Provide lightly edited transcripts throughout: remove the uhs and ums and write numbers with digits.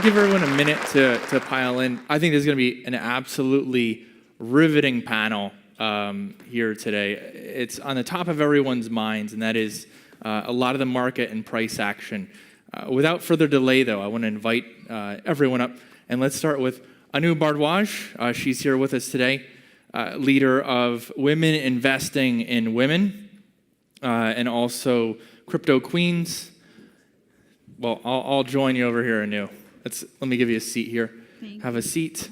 give everyone a minute to pile in. I think there's going to be an absolutely riveting panel here today. It's on the top of everyone's minds, and that is a lot of the market and price action. Without further delay, though, I want to invite everyone up, and let's start with Anu Bardwaj. She's here with us today, leader of Women Investing in Women, and also Crypto Queens. Well, I'll join you over here, Anu. Let me give you a seat here. Have a seat.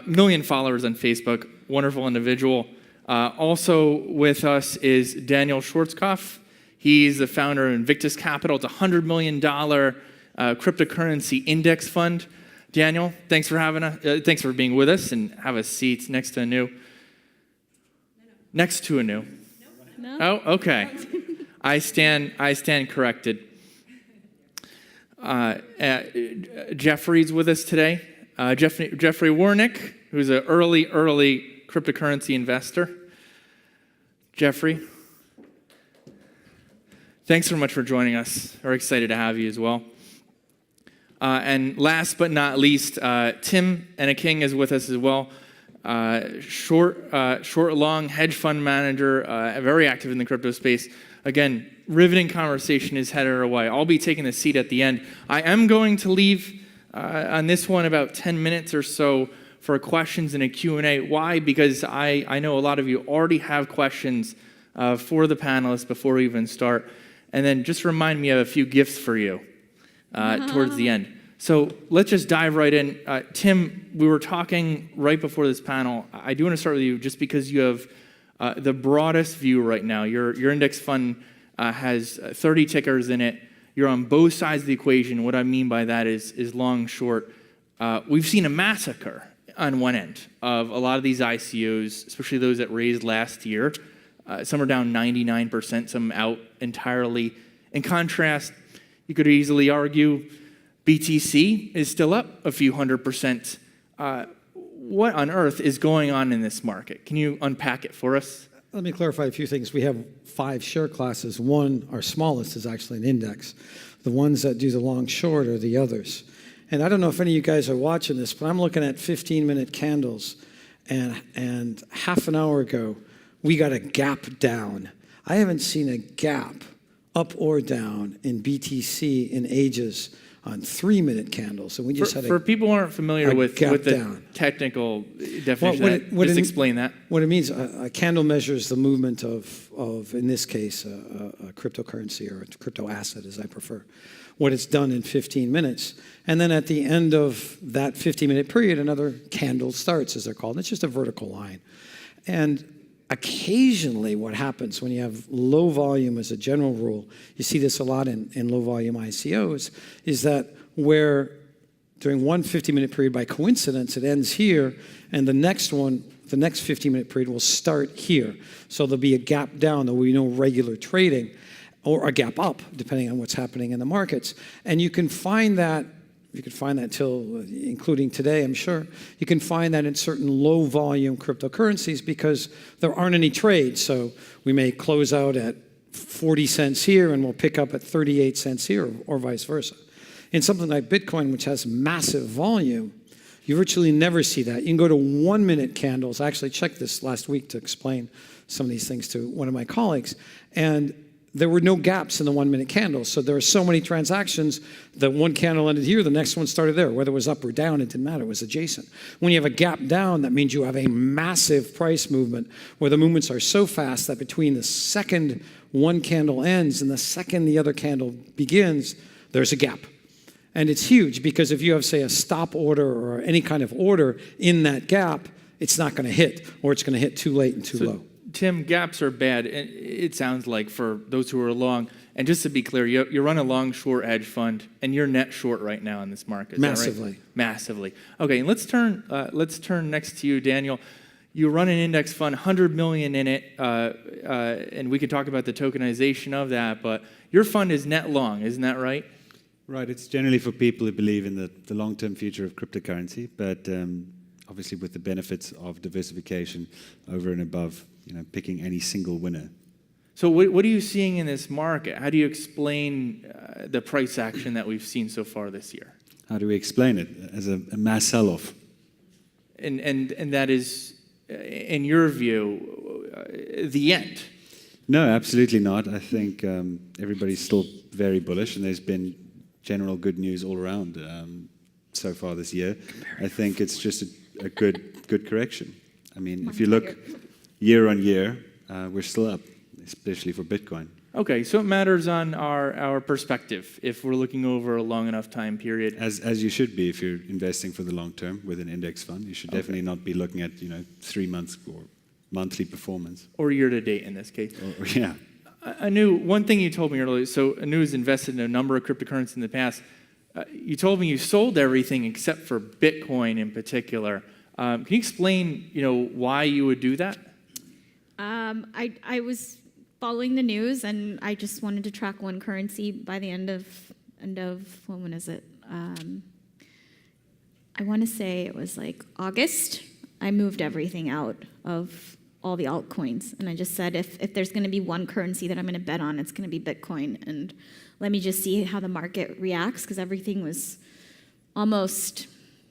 Million followers on Facebook. Wonderful individual. Also with us is Daniel Schwarzkopf. He's the founder of Invictus Capital. It's a $100 million cryptocurrency index fund. Daniel, thanks for having us. Thanks for being with us, and have a seat next to Anu. Next to Anu. No. Oh, okay. I stand corrected. Jeffrey's with us today. Jeffrey Warnick, who's an early cryptocurrency investor. Jeffrey, thanks so much for joining us. We're excited to have you as well. And last but not least, Tim Enneking is with us as well. Short-long hedge fund manager, very active in the crypto space. Again, riveting conversation is headed our way. I'll be taking the seat at the end. I am going to leave on this one about 10 minutes or so for questions and a Q&A. Why? Because I know a lot of you already have questions for the panelists before we even start. And then just remind me of a few gifts for you towards the end. So let's just dive right in. Tim, we were talking right before this panel. I do want to start with you just because you have the broadest view right now. Your index fund has 30 tickers in it. You're on both sides of the equation. What I mean by that is long, short. We've seen a massacre on one end of a lot of these ICOs, especially those that raised last year. Some are down 99%, some out entirely. In contrast, you could easily argue BTC is still up a few 100%. What on earth is going on in this market? Can you unpack it for us? Let me clarify a few things. We have 5 share classes. One, our smallest, is actually an index. The ones that do the long short are the others. And I don't know if any of you guys are watching this, but I'm looking at 15-minute candles. And half an hour ago, we got a gap down. I haven't seen a gap up or down in BTC in ages on 3-minute candles. And we just for people who aren't familiar with the technical definition, just explain that. What it means, a candle measures the movement of in this case, a cryptocurrency or a crypto asset, as I prefer, what it's done in 15 minutes. And then at the end of that 15-minute period, another candle starts, as they're called. It's just a vertical line. And occasionally what happens when you have low volume as a general rule, you see this a lot in low volume ICOs, is that where during one 50-minute period by coincidence it ends here, and the next 50-minute period will start here. So there'll be a gap down, there will be no regular trading, or a gap up, depending on what's happening in the markets. And you can find that till, including today, I'm sure. You can find that in certain low-volume cryptocurrencies because there aren't any trades. So we may close out at 40 cents here and we'll pick up at 38 cents here, or vice versa. In something like Bitcoin, which has massive volume, you virtually never see that. You can go to 1-minute candles. I actually checked this last week to explain some of these things to one of my colleagues. And there were no gaps in the 1-minute candles. So there are so many transactions that one candle ended here, the next one started there. Whether it was up or down, it didn't matter. It was adjacent. When you have a gap down, that means you have a massive price movement where the movements are so fast that between the second one candle ends and the second the other candle begins, there's a gap. And it's huge because if you have, say, a stop order or any kind of order in that gap, it's not going to hit, or it's going to hit too late and too low. Tim, gaps are bad, it sounds like, for those who are long. And just to be clear, you run a long-short hedge fund, and you're net short right now in this market. Is Massively. That right? Massively. Okay, let's turn next to you, Daniel. You run an index fund, $100 million in it, and we could talk about the tokenization of that, but your fund is net long, isn't that right? Right, it's generally for people who believe in the long-term future of cryptocurrency, but obviously with the benefits of diversification over and above, picking any single winner. So what are you seeing in this market? How do you explain the price action that we've seen so far this year? how do we explain it, as a mass sell-off. And that is, in your view, the end. No, absolutely not. I think everybody's still very bullish, and there's been general good news all around so far this year. I think it's just a good correction. I mean, if you look year on year, we're still up, especially for Bitcoin. Okay, so it matters on our perspective if we're looking over a long enough time period. As you should be if you're investing for the long term with an index fund. You should definitely not be looking at 3 months or monthly performance. Or year to date in this case. Yeah. Anu, one thing you told me earlier, so Anu has invested in a number of cryptocurrencies in the past. You told me you sold everything except for Bitcoin in particular. Can you explain, why you would do that? I was following the news, and I just wanted to track one currency by the end of when is it? I want to say it was like August. I moved everything out of all the altcoins, and I just said if there's going to be one currency that I'm going to bet on, it's going to be Bitcoin, and let me just see how the market reacts, because everything was almost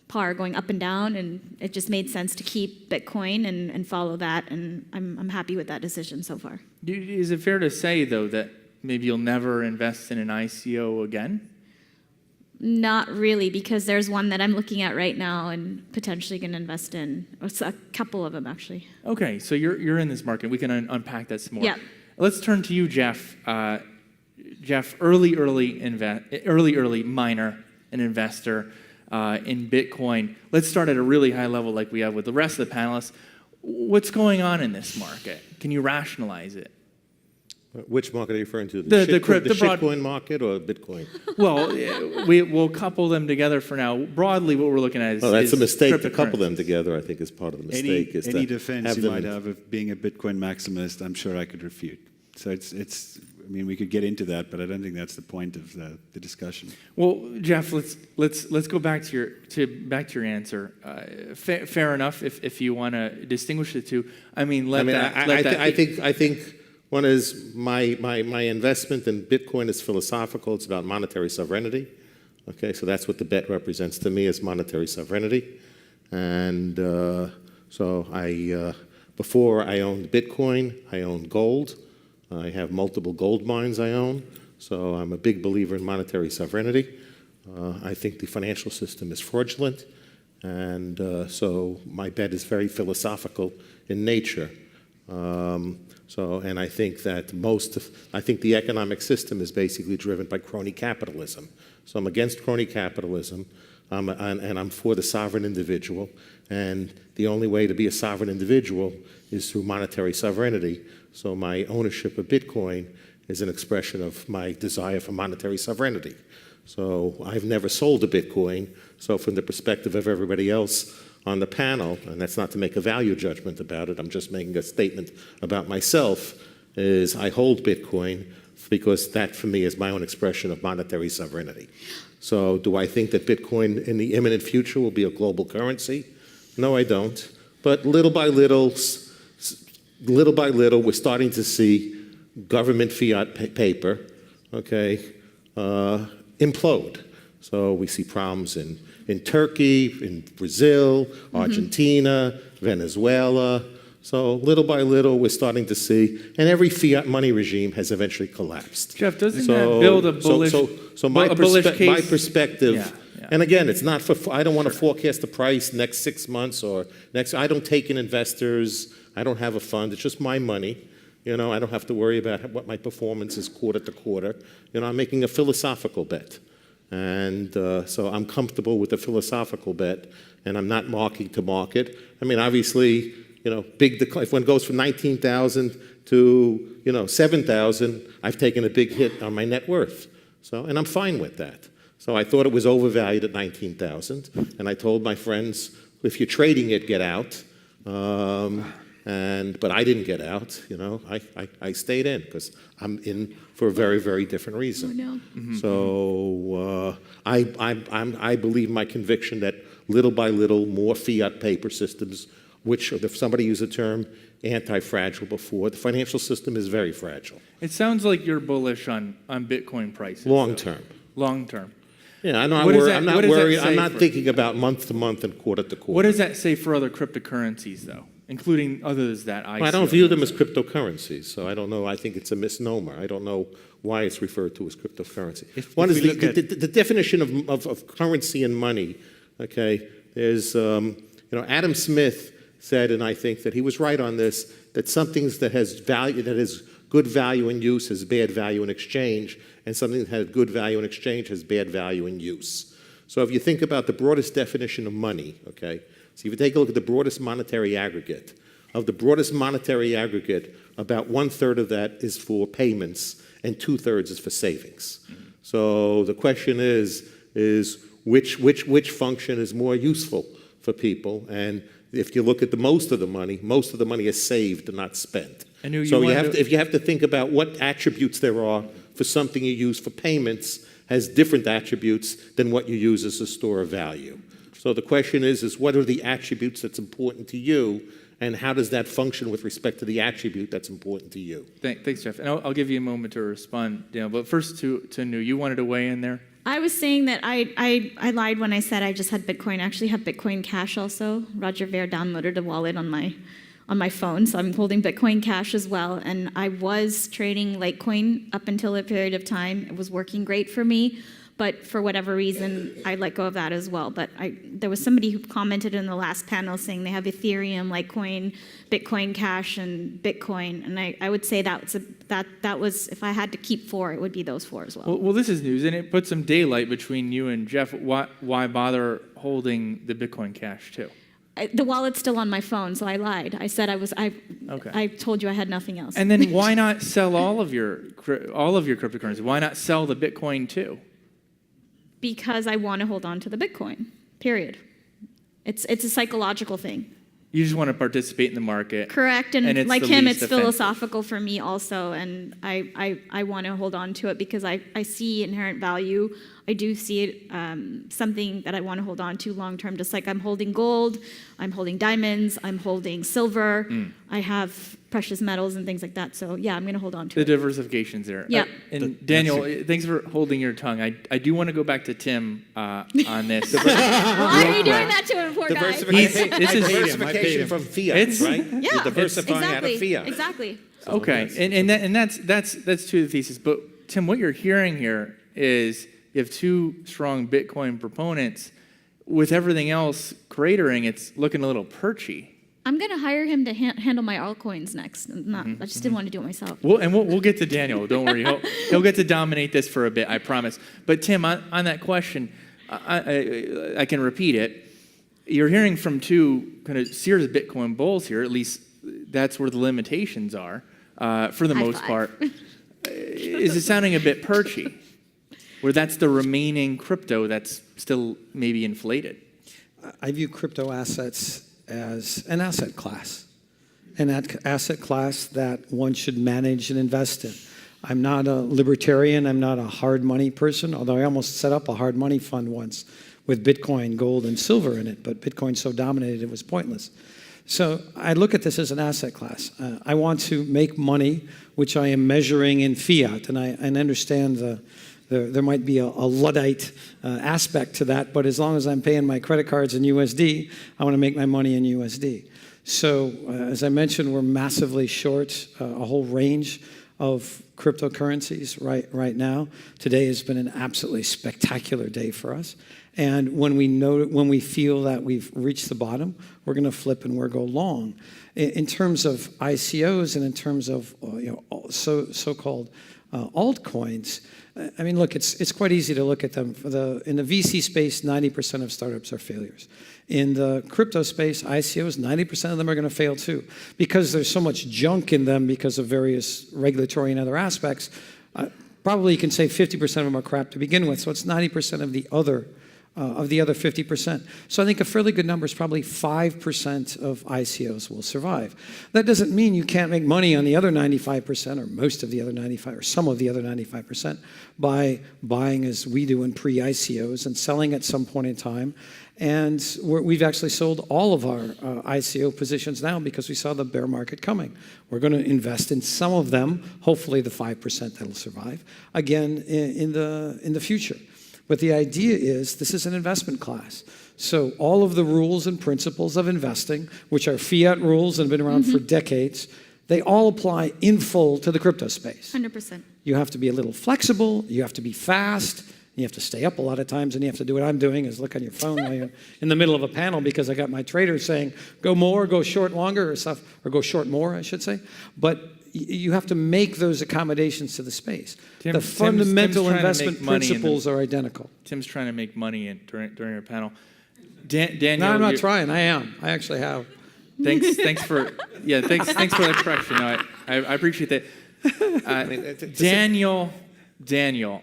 par, going up and down, and it just made sense to keep Bitcoin and follow that, and I'm happy with that decision so far. Is it fair to say, though, that maybe you'll never invest in an ICO again? Not really, because there's one that I'm looking at right now and potentially going to invest in. It's a couple of them, actually. Okay, so you're in this market. We can unpack that some more. Yeah. Let's turn to you, Jeff. Jeff, early miner and investor in Bitcoin. Let's start at a really high level like we have with the rest of the panelists. What's going on in this market? Can you rationalize it? Which market are you referring to? The shitcoin market or Bitcoin? Well, we'll couple them together for now. Broadly, what we're looking at is that's a mistake to couple cryptocurrency. them together, I think, is part of the mistake. Any defense you might have of being a Bitcoin maximalist, I'm sure I could refute. So I mean, we could get into that, but I don't think that's the point of the discussion. Well, Jeff, let's go back to your answer. Fair enough if you want to distinguish the two. I think one is my investment in Bitcoin is philosophical. It's about monetary sovereignty. Okay, so that's what the bet represents to me, is monetary sovereignty. And so before I owned Bitcoin, I owned gold. I have multiple gold mines I own, so I'm a big believer in monetary sovereignty. I think the financial system is fraudulent, and so my bet is very philosophical in nature. And I think that I think the economic system is basically driven by crony capitalism. So I'm against crony capitalism, and I'm for the sovereign individual. And the only way to be a sovereign individual is through monetary sovereignty. So my ownership of Bitcoin is an expression of my desire for monetary sovereignty. So I've never sold a Bitcoin. So from the perspective of everybody else on the panel, and that's not to make a value judgment about it, I'm just making a statement about myself, is I hold Bitcoin because that for me is my own expression of monetary sovereignty. So do I think that Bitcoin in the imminent future will be a global currency? No, I don't. But little by little, we're starting to see government fiat paper, implode. So we see problems in Turkey, in Brazil, Argentina, Venezuela. So little by little, we're starting to see, and every fiat money regime has eventually collapsed. Jeff, doesn't that build a bullish, bullish case? My perspective, Yeah. and again, it's not for, I don't want to forecast the price next 6 months or I don't take in investors. I don't have a fund. It's just my money. I don't have to worry about what my performance is quarter to quarter. I'm making a philosophical bet. And so I'm comfortable with the philosophical bet, and I'm not marking to market. I mean, obviously, big decline. If one goes from 19,000 to, 7,000, I've taken a big hit on my net worth. And I'm fine with that. So I thought it was overvalued at 19,000, and I told my friends, if you're trading it, get out. But I didn't get out. I stayed in because I'm in for a very, very different reason. Oh, no. Mm-hmm. So I believe my conviction that little by little, more fiat paper systems, which, if somebody used the term anti-fragile before, the financial system is very fragile. It sounds like you're bullish on Bitcoin prices. Long term. Long term. Yeah, I know. What does I'm that- not what does that worried. say I'm not for- thinking about month to month and quarter to quarter. What does that say for other cryptocurrencies, though, including others that I Well, I don't view them as cryptocurrencies, so I don't know. I think it's a misnomer. I don't know why it's referred to as cryptocurrency. One is the definition of currency and money. Okay, there's Adam Smith said, and I think that he was right on this, that something that has value, that has good value in use, has bad value in exchange, and something that has good value in exchange has bad value in use. So if you think about the broadest definition of money, okay, so if you take a look at the broadest monetary aggregate, of the broadest monetary aggregate, about 1/3 of that is for payments and 2/3 is for savings. So the question is which function is more useful for people? And if you look at most of the money is saved and not spent. So if you have to think about what attributes there are for something you use for payments has different attributes than what you use as a store of value. So the question is what are the attributes that's important to you, and how does that function with respect to the attribute that's important to you? Thanks, Jeff. And I'll give you a moment to respond, Daniel. But first to New, you wanted to weigh in there? I was saying that I lied when I said I just had Bitcoin. I actually have Bitcoin Cash also. Roger Ver downloaded a wallet on my phone, so I'm holding Bitcoin Cash as well. And I was trading Litecoin up until a period of time. It was working great for me, but for whatever reason, I let go of that as well. But there was somebody who commented in the last panel saying they have Ethereum, Litecoin, Bitcoin Cash, and Bitcoin. And I would say that was, if I had to keep 4, it would be those 4 as well. Well, this is news, and it puts some daylight between you and Jeff. Why bother holding the Bitcoin Cash too? The wallet's still on my phone, so I lied. I said I told you I had nothing else. And then why not sell all of your cryptocurrency? Why not sell the Bitcoin too? Because I want to hold on to the Bitcoin, period. It's a psychological thing. You just want to participate in the market. Correct, and it's like the him, least it's philosophical for me also, and I want to hold on to it because I see inherent value. I do see it something that I want to hold on to long term, just like I'm holding gold, I'm holding diamonds, I'm holding silver, I have precious metals and things like that. So yeah, I'm going to hold on to it. The diversification's there. Yeah. And Daniel, thanks for holding your tongue. I do want to go back to Tim on this. Why are you doing that to him, poor guy? Diversification from fiat, right? Yeah, You're diversifying out of exactly, fiat. exactly. Okay, and that's to the thesis. But Tim, what you're hearing here is you have 2 strong Bitcoin proponents. With everything else cratering, it's looking a little perchy. I'm going to hire him to handle my altcoins next. I just didn't want to do it myself. We'll get to Daniel. Don't worry. He'll get to dominate this for a bit, I promise. But Tim, on that question, I can repeat it. You're hearing from 2 kind of serious Bitcoin bulls here. At least that's where the limitations are for the most part. Is it sounding a bit perchy? Where that's the remaining crypto that's still maybe inflated? I view crypto assets as an asset class, an asset class that one should manage and invest in. I'm not a libertarian. I'm not a hard money person, although I almost set up a hard money fund once with Bitcoin, gold, and silver in it, but Bitcoin so dominated it was pointless. So I look at this as an asset class. I want to make money, which I am measuring in fiat, and I understand there might be a Luddite aspect to that, but as long as I'm paying my credit cards in USD, I want to make my money in USD. So as I mentioned, we're massively short a whole range of cryptocurrencies right now. Today has been an absolutely spectacular day for us. And when we feel that we've reached the bottom, we're going to flip and we're go long. In terms of ICOs and in terms of so-called altcoins, I mean, look, it's quite easy to look at them. In the VC space, 90% of startups are failures. In the crypto space, ICOs, 90% of them are going to fail too. Because there's so much junk in them because of various regulatory and other aspects, probably you can say 50% of them are crap to begin with. So it's 90% of the other 50%. So I think a fairly good number is probably 5% of ICOs will survive. That doesn't mean you can't make money on the other 95% or most of the other 95% or some of the other 95% by buying as we do in pre-ICOs and selling at some point in time. And we've actually sold all of our ICO positions now because we saw the bear market coming. We're going to invest in some of them, hopefully the 5% that'll survive, again in the future. But the idea is this is an investment class. So all of the rules and principles of investing, which are fiat rules and have been around for decades, they all apply in full to the crypto space. 100%. You have to be a little flexible, you have to be fast, you have to stay up a lot of times, and you have to do what I'm doing, is look on your phone while you're in the middle of a panel, because I got my traders saying, go more, go short longer, or stuff, or go short more, I should say. But you have to make those accommodations to the space. The fundamental investment principles are identical. Tim's trying to make money during our panel. Daniel, No, I'm not trying. I am. I actually have. Thanks for the correction. No, I appreciate that. Daniel,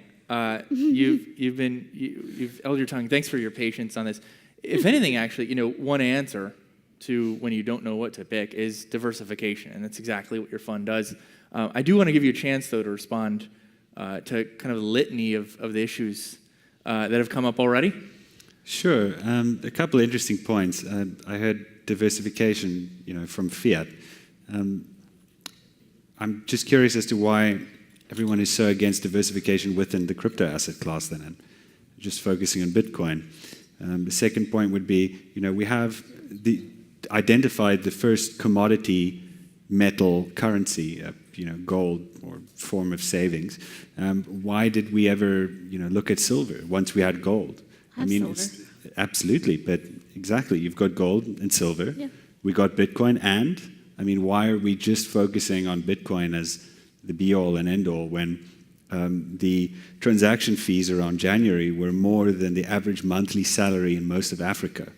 you've held your tongue. Thanks for your patience on this. If anything, actually, one answer to when you don't know what to pick is diversification, and that's exactly what your fund does. I do want to give you a chance, though, to respond to kind of the litany of the issues that have come up already. Sure. A couple of interesting points. I heard diversification, from fiat. I'm just curious as to why everyone is so against diversification within the crypto asset class then, and just focusing on Bitcoin. The second point would be, we have identified the first commodity metal currency, gold or form of savings. Why did we ever, look at silver once we had gold? Silver. Absolutely, but exactly, you've got gold and silver. Yeah. We got Bitcoin, and why are we just focusing on Bitcoin as the be-all and end-all when the transaction fees around January were more than the average monthly salary in most of Africa?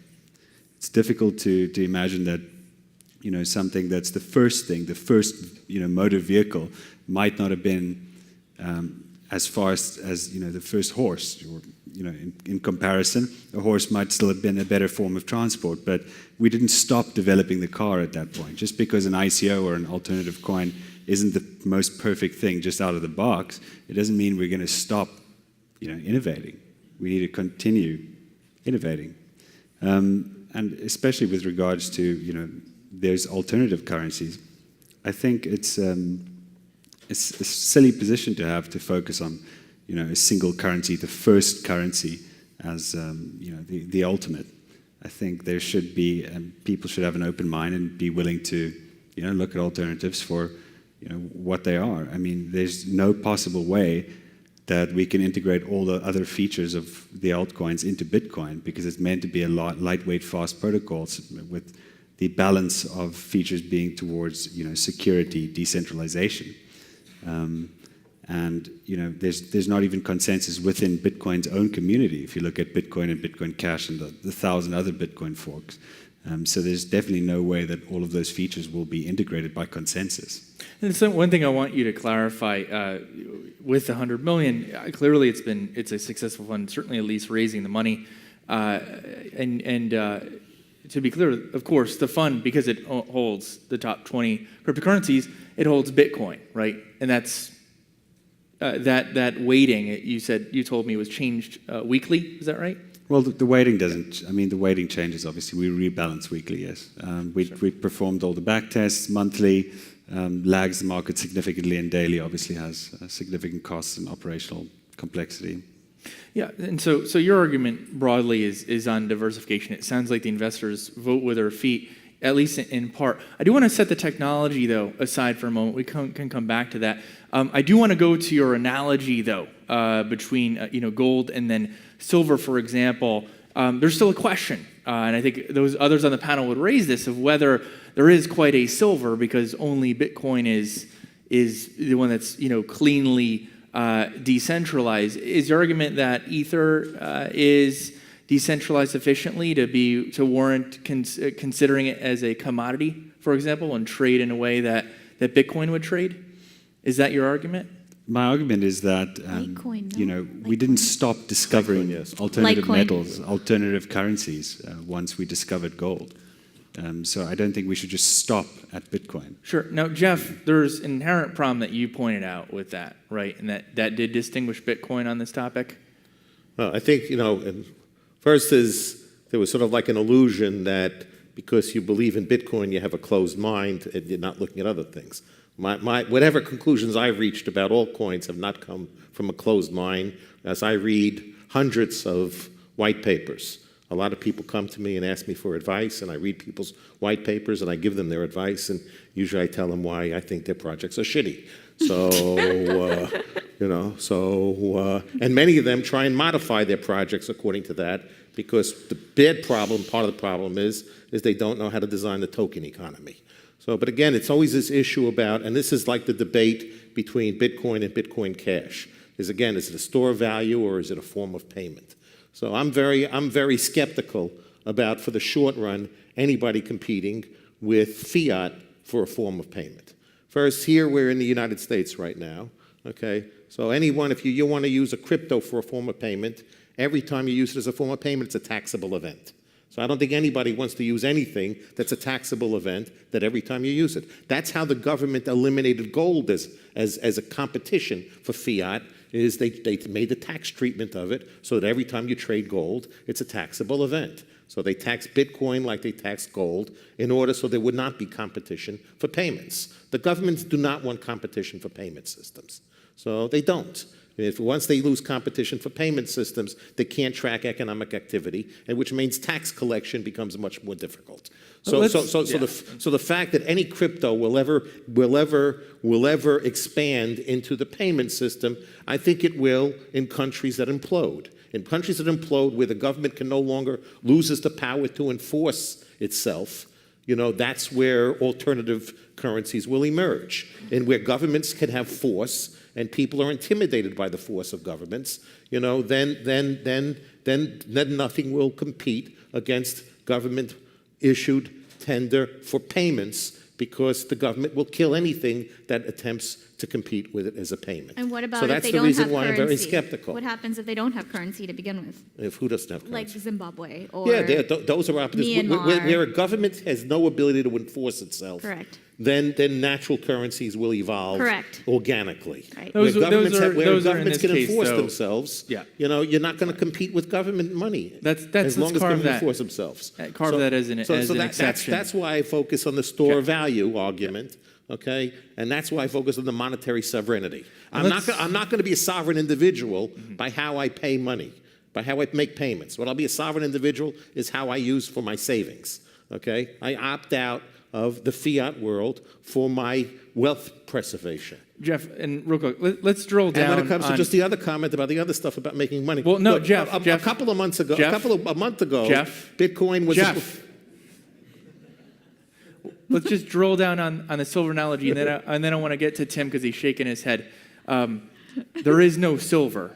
It's difficult to imagine that, something that's the first motor vehicle might not have been as fast as, the first horse. Or, in comparison, a horse might still have been a better form of transport, but we didn't stop developing the car at that point. Just because an ICO or an alternative coin isn't the most perfect thing just out of the box, it doesn't mean we're going to stop, innovating. We need to continue innovating. And especially with regards to, there's alternative currencies. I think it's a silly position to have to focus on, a single currency, the first currency, as the ultimate. I think there should be, people should have an open mind and be willing to, look at alternatives for, what they are. There's no possible way that we can integrate all the other features of the altcoins into Bitcoin, because it's meant to be a lightweight, fast protocols with the balance of features being towards, security, decentralization. And there's not even consensus within Bitcoin's own community. If you look at Bitcoin and Bitcoin Cash and the 1,000 other Bitcoin forks, so there's definitely no way that all of those features will be integrated by consensus. And so one thing I want you to clarify with the $100 million, clearly it's a successful fund, certainly at least raising the money, and to be clear, of course, the fund, because it holds the top 20 cryptocurrencies, it holds Bitcoin, right? And that's that weighting, you told me was changed weekly, is that right? Well, the weighting doesn't, the weighting changes, obviously. We rebalance weekly, yes. We performed all the back tests monthly, lags the market significantly, and daily obviously has significant costs and operational complexity. Yeah, and so your argument broadly is on diversification. It sounds like the investors vote with their feet, at least in part. I do want to set the technology, though, aside for a moment. We can come back to that. I do want to go to your analogy, though, between gold and then silver, for example. There's still a question, and I think those others on the panel would raise this, of whether there is quite a silver, because only Bitcoin is the one that's cleanly decentralized. Is your argument that Ether is decentralized sufficiently to warrant considering it as a commodity, for example, and trade in a way that Bitcoin would trade? Is that your argument? My argument is that we didn't stop discovering alternative metals, alternative currencies once we discovered gold. So I don't think we should just stop at Bitcoin. Sure. Now, Jeff, there's an inherent problem that you pointed out with that, right? And that did distinguish Bitcoin on this topic? Well, I think, first there was sort of like an illusion that because you believe in Bitcoin, you have a closed mind and you're not looking at other things. Whatever conclusions I've reached about altcoins have not come from a closed mind. As I read hundreds of white papers. A lot of people come to me and ask me for advice, and I read people's white papers, and I give them their advice, and usually I tell them why I think their projects are shitty. So, and many of them try and modify their projects according to that, because the bad problem, part of the problem is they don't know how to design the token economy. So, but again, it's always this issue about, and this is like the debate between Bitcoin and Bitcoin Cash, is again, is it a store of value or is it a form of payment? So I'm very skeptical about, for the short run, anybody competing with fiat for a form of payment. First, here we're in the United States right now, okay? So anyone, if you want to use a crypto for a form of payment, every time you use it as a form of payment, it's a taxable event. So I don't think anybody wants to use anything that's a taxable event that every time you use it. That's how the government eliminated gold as a competition for fiat, is they made the tax treatment of it so that every time you trade gold, it's a taxable event. So they tax Bitcoin like they tax gold in order so there would not be competition for payments. The governments do not want competition for payment systems. So they don't. Once they lose competition for payment systems, they can't track economic activity, and which means tax collection becomes much more difficult. So the fact that any crypto will ever expand into the payment system, I think it will in countries that implode. In countries that implode, where the government can no longer loses the power to enforce itself, that's where alternative currencies will emerge, and where governments can have force and people are intimidated by the force of governments, then nothing will compete against government-issued tender for payments, because the government will kill anything that attempts to compete with it as a payment. And what about so if that's they the don't reason have why currency? I'm very skeptical. What happens if they don't have currency to begin with? If who doesn't have currency? Like Zimbabwe or those are opportunities. Myanmar. Where a government has no ability to enforce itself, Correct. Then natural currencies will evolve Correct. organically. Right. Where Those governments are in this can case, enforce though. themselves, Yeah. you're not going to compete with government money. Let's as long as carve government that. enforce themselves. Carve that as an exception. That's why I focus on the store Okay. value argument. Okay, and that's why I focus on the monetary sovereignty. I'm not going to be a sovereign individual by how I pay money, by how I make payments. What I'll be a sovereign individual is how I use for my savings. Okay, I opt out of the fiat world for my wealth preservation. Jeff, and real quick, let's drill down. And when it comes to just the other comment about the other stuff about making money. Well, no, look, Jeff, a couple of months ago, a month ago, Jeff, Bitcoin was. Let's just drill down on the silver analogy, and then I want to get to Tim because he's shaking his head. There is no silver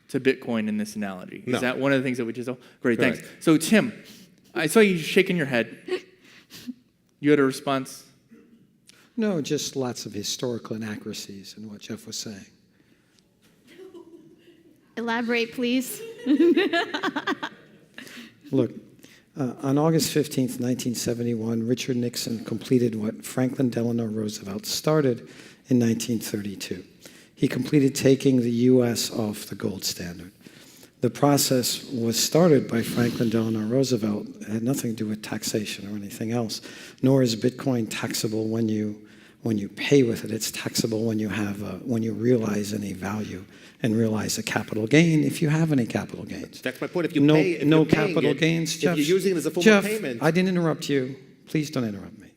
to Bitcoin in this analogy. No. Is that one of the things that we just? Oh, great, Correct. thanks. So Tim, I saw you shaking your head. You had a response? No, just lots of historical inaccuracies in what Jeff was saying. Elaborate, please. Look, on August 15th, 1971, Richard Nixon completed what Franklin Delano Roosevelt started in 1932. He completed taking the U.S. off the gold standard. The process was started by Franklin Delano Roosevelt. It had nothing to do with taxation or anything else, nor is Bitcoin taxable when you pay with it. It's taxable when you realize any value and realize a capital gain if you have any capital gains. That's my point. If you no, pay, if no you're paying capital it, gains, if Jeff. you're using it as a form Jeff, of payment. I didn't interrupt you. Please don't interrupt me.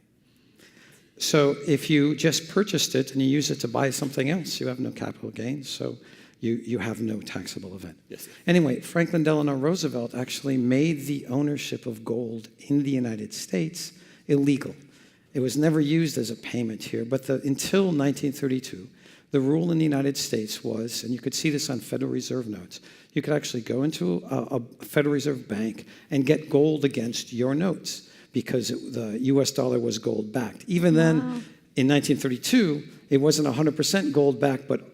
So if you just purchased it and you use it to buy something else, you have no capital gains. So you have no taxable event. Yes. Anyway, Franklin Delano Roosevelt actually made the ownership of gold in the United States illegal. It was never used as a payment here, but until 1932, the rule in the United States was, and you could see this on Federal Reserve notes, you could actually go into a Federal Reserve bank and get gold against your notes because the US dollar was gold backed. Even then, in 1932, it wasn't 100% gold backed, but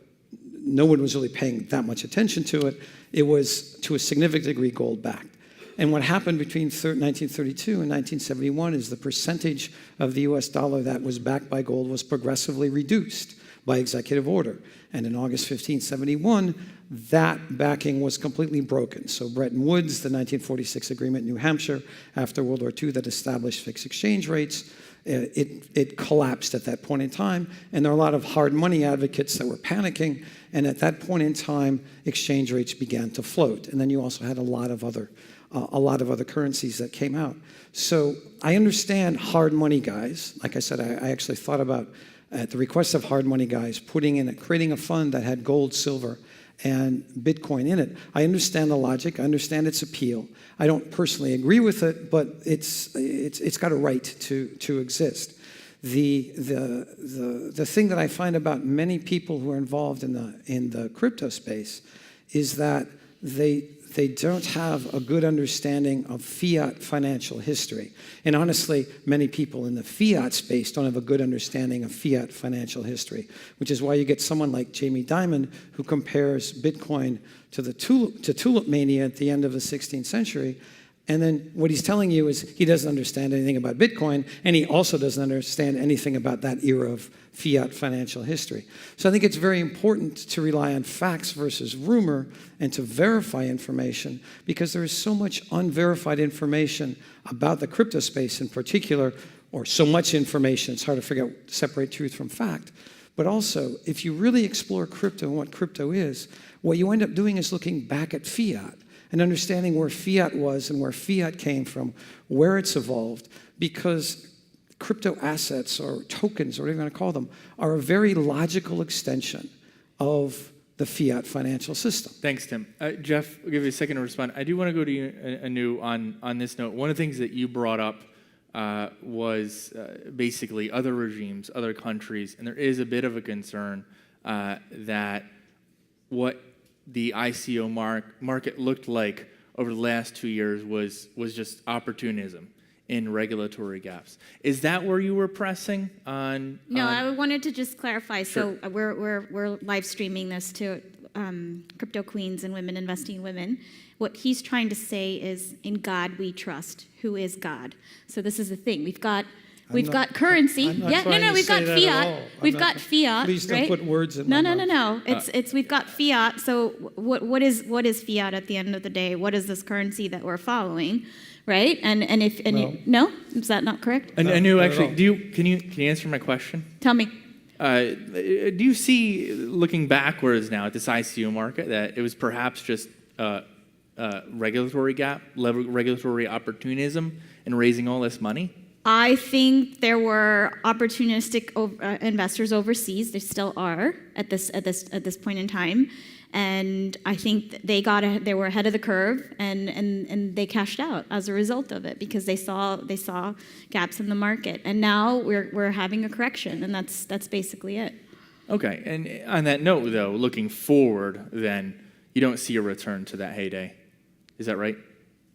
no one was really paying that much attention to it. It was, to a significant degree, gold backed. And what happened between 1932 and 1971 is the percentage of the US dollar that was backed by gold was progressively reduced by executive order. And in August 1571, that backing was completely broken. So Bretton Woods, the 1946 agreement in New Hampshire after World War II that established fixed exchange rates, it collapsed at that point in time, and there are a lot of hard money advocates that were panicking, and at that point in time, exchange rates began to float, and then you also had a lot of other currencies that came out. So I understand hard money guys. Like I said, I actually thought about, at the request of hard money guys, creating a fund that had gold, silver, and Bitcoin in it. I understand the logic. I understand its appeal. I don't personally agree with it, but it's got a right to exist. The thing that I find about many people who are involved in the crypto space is that they don't have a good understanding of fiat financial history. And honestly, many people in the fiat space don't have a good understanding of fiat financial history, which is why you get someone like Jamie Dimon who compares Bitcoin to tulip mania at the end of the 16th century. And then what he's telling you is he doesn't understand anything about Bitcoin, and he also doesn't understand anything about that era of fiat financial history. So I think it's very important to rely on facts versus rumor and to verify information, because there is so much unverified information about the crypto space in particular, or so much information, it's hard to separate truth from fact. But also, if you really explore crypto and what crypto is, what you end up doing is looking back at fiat and understanding where fiat was and where fiat came from, where it's evolved, because crypto assets or tokens, or whatever you want to call them, are a very logical extension of the fiat financial system. Thanks, Tim. Jeff, I'll give you a second to respond. I do want to go to you, Anu, on this note. One of the things that you brought up was basically other regimes, other countries, and there is a bit of a concern that what the ICO market looked like over the last 2 years was just opportunism in regulatory gaps. Is that where you were pressing on? No, I wanted to just clarify. Sure. So we're live streaming this to crypto queens and women investing in women. What he's trying to say is, in God we trust. Who is God? So this is the thing. We've got currency. I'm not trying to we've say got that at all. fiat. We've got fiat. Please don't right? put words in my mouth. No. It's we've got fiat. So what is fiat at the end of the day? What is this currency that we're following, right? No, is that not correct? And Anu, not at actually, all. can you answer my question? Tell me. Do you see, looking backwards now at this ICO market, that it was perhaps just regulatory gap, regulatory opportunism in raising all this money? I think there were opportunistic investors overseas. There still are at this point in time, and I think they were ahead of the curve, and they cashed out as a result of it because they saw gaps in the market, and now we're having a correction, and that's basically it. Okay, and on that note, though, looking forward, then you don't see a return to that heyday. Is that right?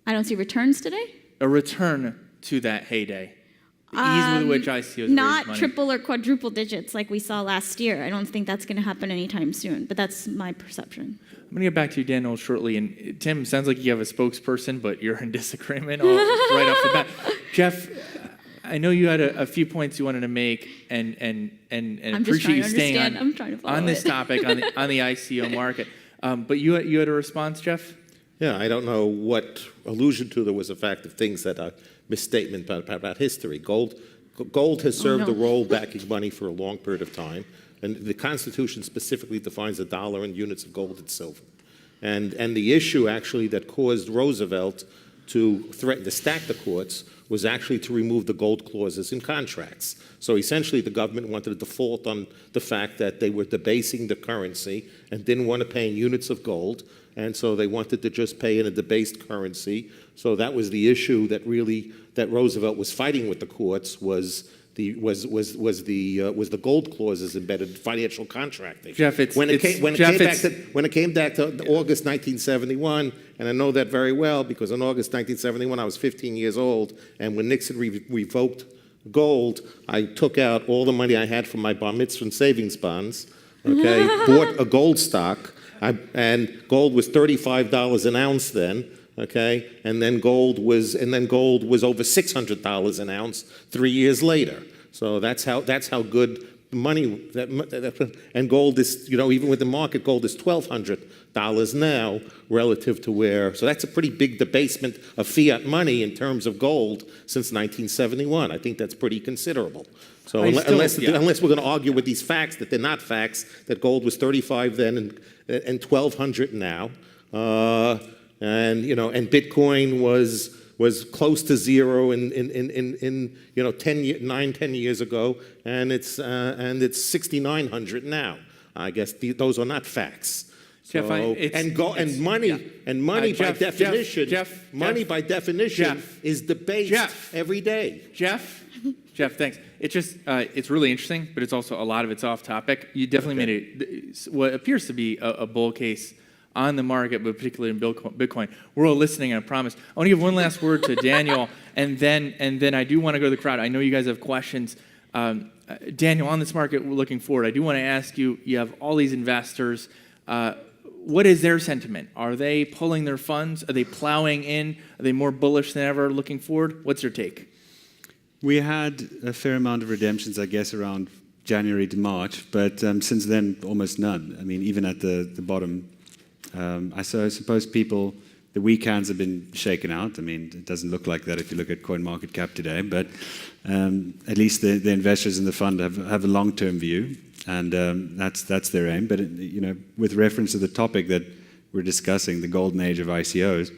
I don't see returns today. A return to that heyday. The ease with which ICOs raise Not money. triple or quadruple digits like we saw last year. I don't think that's going to happen anytime soon, but that's my perception. I'm going to get back to you, Daniel, shortly. And Tim, sounds like you have a spokesperson, but you're in disagreement right off the bat. Jeff, I know you had a few points you wanted to make, and appreciate you staying on this topic on the ICO market. But you had a response, Jeff? Yeah, I don't know what allusion to there was a fact of things that are misstatement about history. Gold has served a role backing money for a long period of time, and the Constitution specifically defines a dollar in units of gold and silver. And the issue actually that caused Roosevelt to threaten to stack the courts was actually to remove the gold clauses in contracts. So essentially the government wanted to default on the fact that they were debasing the currency and didn't want to pay in units of gold, and so they wanted to just pay in a debased currency. So that was the issue that Roosevelt was fighting with the courts was the gold clauses embedded in financial contracting. Jeff, when it came back to August 1971, and I know that very well because in August 1971 I was 15 years old, and when Nixon revoked gold, I took out all the money I had from my bar mitzvah and savings bonds, okay, bought a gold stock, and gold was $35 an ounce then. Okay, and then gold was over $600 an ounce 3 years later. So that's how good money and gold is, even with the market, gold is $1,200 now relative to where. So that's a pretty big debasement of fiat money in terms of gold since 1971. I think that's pretty considerable. So unless we're going to argue with these facts that they're not facts, that gold was 35 then and 1,200 now, and Bitcoin was close to zero in 10 years ago, and it's 6,900 now. I guess those are not facts. Jeff, money by definition is debased every day. Jeff, thanks. It's just it's really interesting, but it's also a lot of it's off topic. You definitely made what appears to be a bull case on the market, but particularly in Bitcoin. We're all listening, and I promise. I want to give one last word to Daniel, and then I do want to go to the crowd. I know you guys have questions. Daniel, on this market, we're looking forward. I do want to ask you, you have all these investors. What is their sentiment? Are they pulling their funds? Are they plowing in? Are they more bullish than ever looking forward? What's your take? We had a fair amount of redemptions, I guess, around January to March, but since then, almost none. I mean, even at the bottom, I suppose people, the weak hands have been shaken out. I mean, it doesn't look like that if you look at CoinMarketCap today, but at least the investors in the fund have a long-term view, and that's their aim. But with reference to the topic that we're discussing, the golden age of ICOs,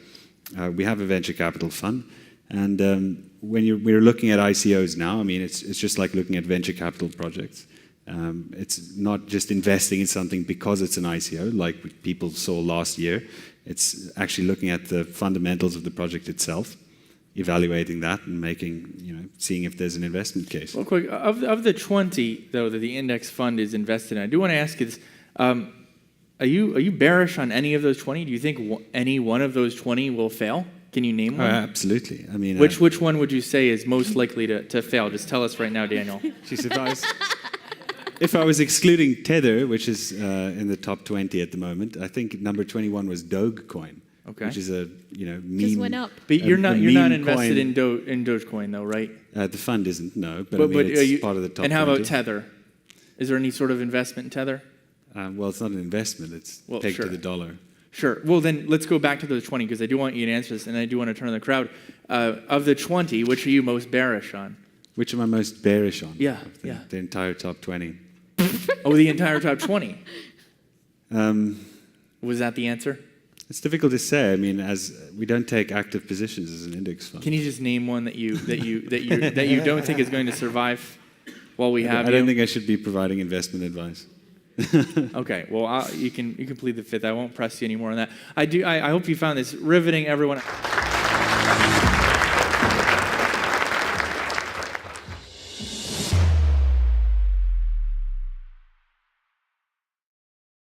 we have a venture capital fund, and when we're looking at ICOs now, I mean, it's just like looking at venture capital projects. It's not just investing in something because it's an ICO, like people saw last year. It's actually looking at the fundamentals of the project itself, evaluating that, and seeing if there's an investment case. Real quick, of the 20 though that the index fund is invested in, I do want to ask you this: are you bearish on any of those 20? Do you think any one of those 20 will fail? Can you name one? Absolutely. I mean, which one would you say is most likely to fail? Just tell us right now, Daniel. If I was excluding Tether, which is in the top 20 at the moment, I think number 21 was Dogecoin, which is a meme. Just went up. But you're not invested in Dogecoin though, right? The fund isn't, no. But I mean, it's part of the top 20. And how about Tether? Is there any sort of investment in Tether? Well, it's not an investment. It's pegged to the dollar. Sure. Well, then let's go back to those 20, because I do want you to answer this, and I do want to turn to the crowd. Of the 20, which are you most bearish on? Which am I most bearish on? Yeah, The entire top 20. Oh, the entire top 20. Was that the answer? It's difficult to say. I mean, as we don't take active positions as an index fund. Can you just name one that you don't think is going to survive while we have you? I don't think I should be providing investment advice. Okay, well, you can plead the fifth. I won't press you anymore on that. I hope you found this riveting, everyone.